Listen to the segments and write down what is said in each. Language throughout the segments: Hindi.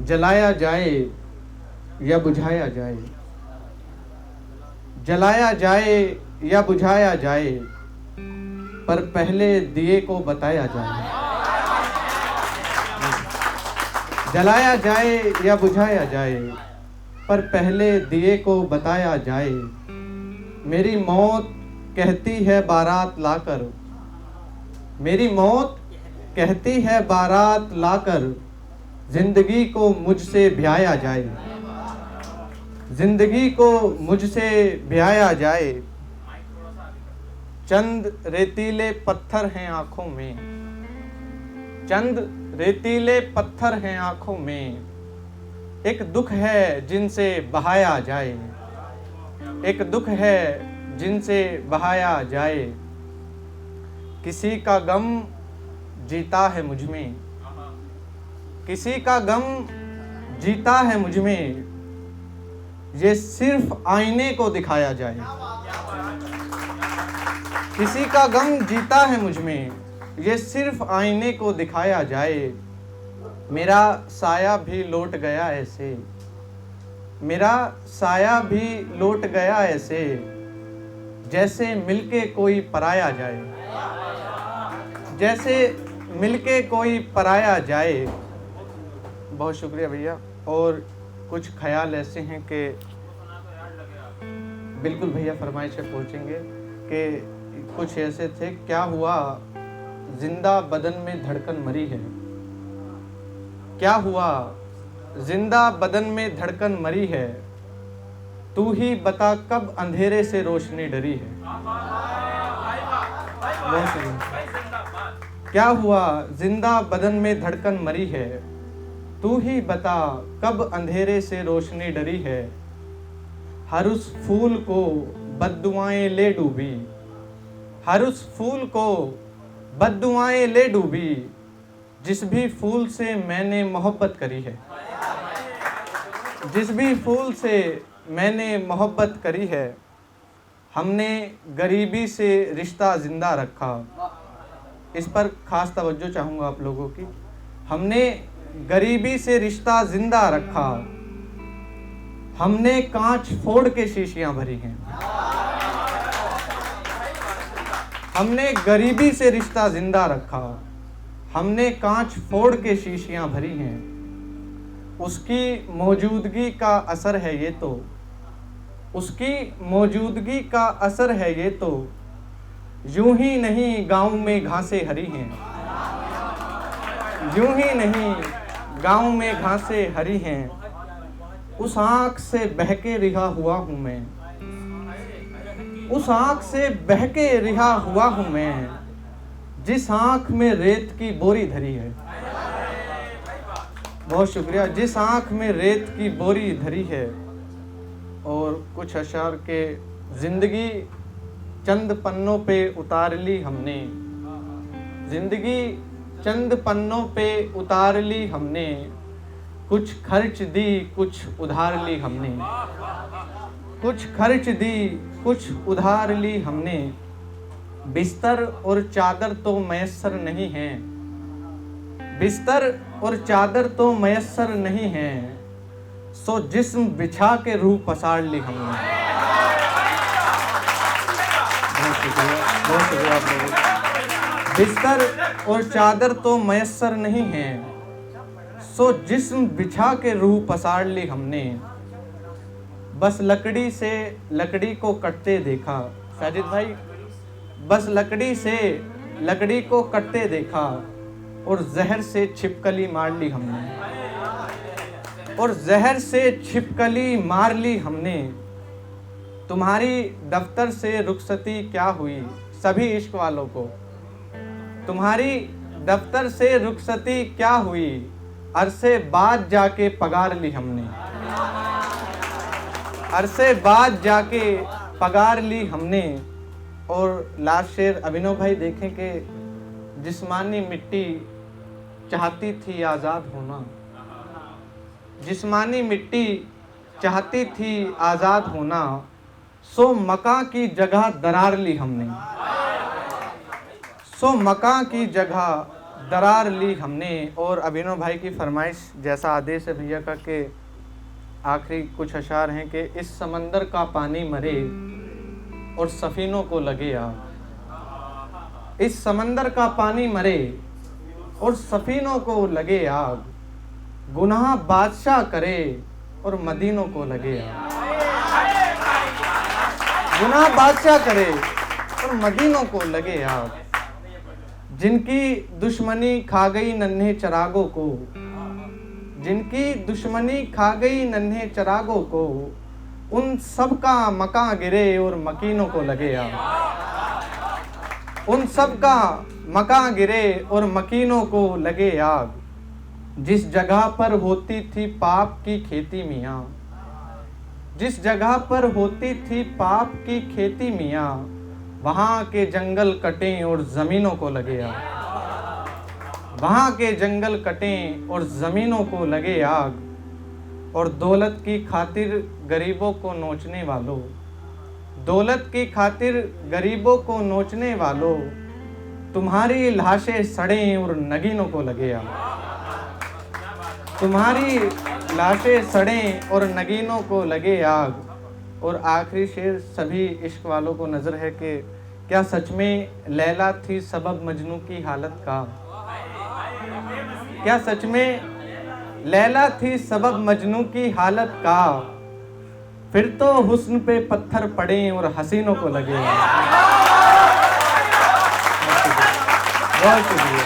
जलाया जाए या बुझाया जाए, जलाया जाए या बुझाया जाए, पर पहले दिए को बताया जाए। जलाया जाए या बुझाया जाए, पर पहले दिए को बताया जाए। मेरी मौत कहती है बारात लाकर, मेरी मौत कहती है बारात लाकर, जिंदगी को मुझसे ब्याया जाए, जिंदगी को मुझसे ब्याया जाए। चंद रेतीले पत्थर हैं आंखों में, चंद रेतीले पत्थर हैं आंखों में, एक दुख है जिनसे बहाया जाए, एक दुख है जिनसे बहाया जाए। किसी का गम जीता है मुझ में, किसी का गम जीता है मुझ में, ये सिर्फ आईने को दिखाया जाए। किसी का गम जीता है मुझ में, ये सिर्फ आईने को दिखाया जाए। मेरा साया भी लौट गया ऐसे, मेरा साया भी लौट गया ऐसे, जैसे मिलके कोई पराया जाए, जैसे मिलके कोई पराया जाए। बहुत शुक्रिया भैया। और कुछ ख्याल ऐसे हैं कि बिल्कुल भैया फरमाइश से पहुँचेंगे कि कुछ ऐसे थे। क्या हुआ जिंदा बदन में धड़कन मरी है, क्या हुआ जिंदा बदन में धड़कन मरी है, तू ही बता कब अंधेरे से रोशनी डरी है। क्या हुआ जिंदा बदन में धड़कन मरी है, तू ही बता कब अंधेरे से रोशनी डरी है। हर उस फूल को बद्दुआएं ले डूबी, हर उस फूल को बद्दुआएं ले डूबी, जिस भी फूल से मैंने मोहब्बत करी है, जिस भी फूल से मैंने मोहब्बत करी है। हमने गरीबी से रिश्ता जिंदा रखा, इस पर खास तवज्जो चाहूँगा आप लोगों की। हमने गरीबी से रिश्ता जिंदा रखा, हमने कांच फोड़ के शीशियां भरी हैं। हमने गरीबी से रिश्ता जिंदा रखा, हमने कांच फोड़ के शीशियां भरी हैं। उसकी मौजूदगी का असर है ये तो, उसकी मौजूदगी का असर है ये तो, यूं ही नहीं गांव में घासें हरी हैं, यूं ही नहीं गांव में घासें हरी हैं। उस आँख से बहके रिहा हुआ हूँ मैं, उस आँख से बहके रिहा हुआ हूँ मैं, जिस आँख में रेत की बोरी धरी है। बहुत शुक्रिया। जिस आँख में रेत की बोरी धरी है। और कुछ अशार के जिंदगी चंद पन्नों पे उतार ली हमने, जिंदगी चंद पन्नों पे उतार ली हमने, कुछ खर्च दी कुछ उधार ली हमने, कुछ खर्च दी कुछ उधार ली हमने। बिस्तर और चादर तो मयस्सर नहीं है, बिस्तर और चादर तो मयस्सर नहीं है, सो जिस्म बिछा के रूह पसार ली हमने। बहुत शुक्रिया आप लोगों। बिस्तर और चादर तो मयस्सर नहीं है, सो जिस्म बिछा के रूह पसार ली हमने। बस लकड़ी से लकड़ी को कटते देखा, साजिद भाई, बस लकड़ी से लकड़ी को कटते देखा, और जहर से छिपकली मार ली हमने, और जहर से छिपकली मार ली हमने। तुम्हारी दफ्तर से रुखसती क्या हुई, सभी इश्क वालों को, तुम्हारी दफ्तर से रुखसती क्या हुई, अरसे बाद जाके पगार ली हमने, अरसे बाद जाके पगार ली हमने। और लास्ट शेर अभिनव भाई देखें कि जिस्मानी मिट्टी चाहती थी आज़ाद होना, जिस्मानी मिट्टी चाहती थी आज़ाद होना, सो मकां की जगह दरार ली हमने, सो मकां की जगह दरार ली हमने। और अभिनव भाई की फरमाइश जैसा आदेश है भैया का कि आखिरी कुछ अशार हैं कि इस समंदर का पानी मरे और सफीनों को लगे आग। इस समंदर का पानी मरे और सफीनों को लगे आग। गुनाह बादशाह करे और मदीनों को लगे आग। गुनाह बादशाह करे और मदीनों को लगे आग। जिनकी दुश्मनी खा गई नन्हे चरागों को, जिनकी दुश्मनी खा गई नन्हे चरागों को, उन सब का मकां गिरे और मकीनों को लगे आग। उन सब का मकां गिरे और मकीनों को लगे आग। जिस जगह पर होती थी पाप की खेती मियाँ, जिस जगह पर होती थी पाप की खेती मियाँ, वहाँ के जंगल कटें और ज़मीनों को लगे आग। वहाँ के जंगल कटें और ज़मीनों को लगे आग। और दौलत की खातिर गरीबों को नोचने वालों, दौलत की खातिर गरीबों को नोचने वालों, तुम्हारी लाशें सड़ें और नगीनों को लगे आग। तुम्हारी लाशें सड़ें और नगीनों को लगे आग। और आखिरी शेर सभी इश्क वालों को नज़र है कि क्या सच में लैला थी सबब मजनू की हालत का? क्या सच में लैला थी सबब मजनू की हालत का? फिर तो हुस्न पे पत्थर पड़े और हसीनों को लगे। बहुत शुक्रिया।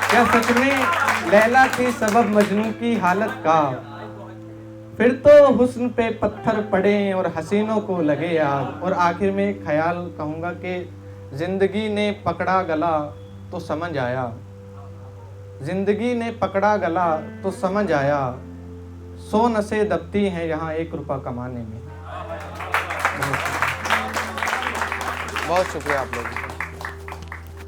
क्या सच में लैला थी सबब मजनू की हालत का? फिर तो हुस्न पे पत्थर पड़े और हसीनों को लगे आग। और आखिर में एक ख्याल कहूँगा कि ज़िंदगी ने पकड़ा गला तो समझ आया, ज़िंदगी ने पकड़ा गला तो समझ आया, 100 नसें दबती हैं यहाँ 1 रुपया कमाने में। बहुत शुक्रिया आप लोग।